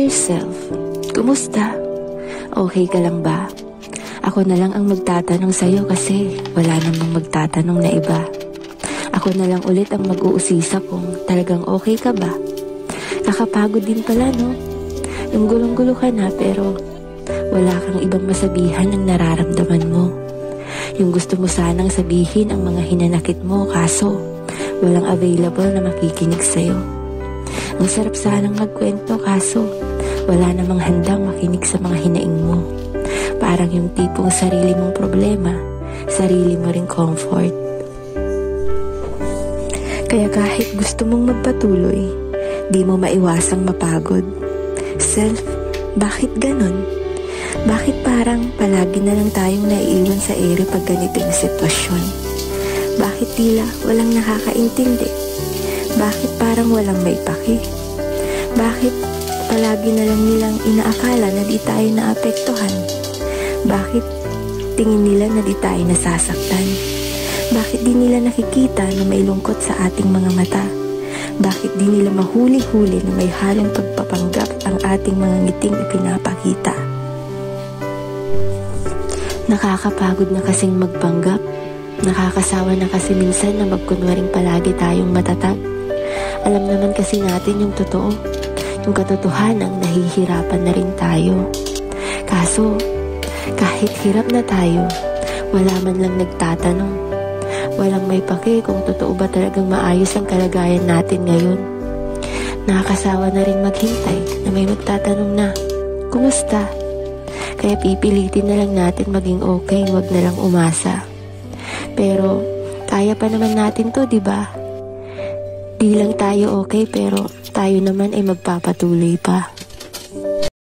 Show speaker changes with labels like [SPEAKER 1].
[SPEAKER 1] yourself. Kumusta? Okay ka lang ba? Ako na lang ang magtatanong sa'yo kasi wala namang magtatanong na iba. Ako na lang ulit ang mag-uusisa kung talagang okay ka ba. Nakapagod din pala, no? Yung gulong-gulo ka na pero wala kang ibang masabihan ng nararamdaman mo. Yung gusto mo sanang sabihin ang mga hinanakit mo kaso walang available na makikinig sa'yo. Ang sarap sanang magkwento kaso wala namang handang makinig sa mga hinaing mo. Parang yung tipong sarili mong problema, sarili mo ring comfort. Kaya kahit gusto mong magpatuloy, di mo maiwasang mapagod. Self, bakit ganon? Bakit parang palagi na lang tayong naiiwan sa ere pag ganito yung sitwasyon? Bakit tila walang nakakaintindi? Bakit parang walang may paki? Bakit palagi na lang nilang inaakala na di tayo naapektuhan? Bakit tingin nila na di tayo nasasaktan? Bakit di nila nakikita na may lungkot sa ating mga mata? Bakit di nila mahuli-huli na may halong pagpapanggap ang ating mga ngiting ipinapakita? Nakakapagod na kasing magpanggap. Nakakasawa na kasi minsan na magkunwaring palagi tayong matatag. Alam naman kasi natin yung totoo. Yung katotohanan, nahihirapan na rin tayo. Kaso, kahit hirap na tayo, wala man lang nagtatanong. Walang may pake kung totoo ba talagang maayos ang kalagayan natin ngayon. Nakakasawa na rin maghintay na may magtatanong na, kumusta? Kaya pipilitin na lang natin maging okay, wag na lang umasa. Pero, kaya pa naman natin to, diba? Di lang tayo okay pero tayo naman ay magpapatuloy pa.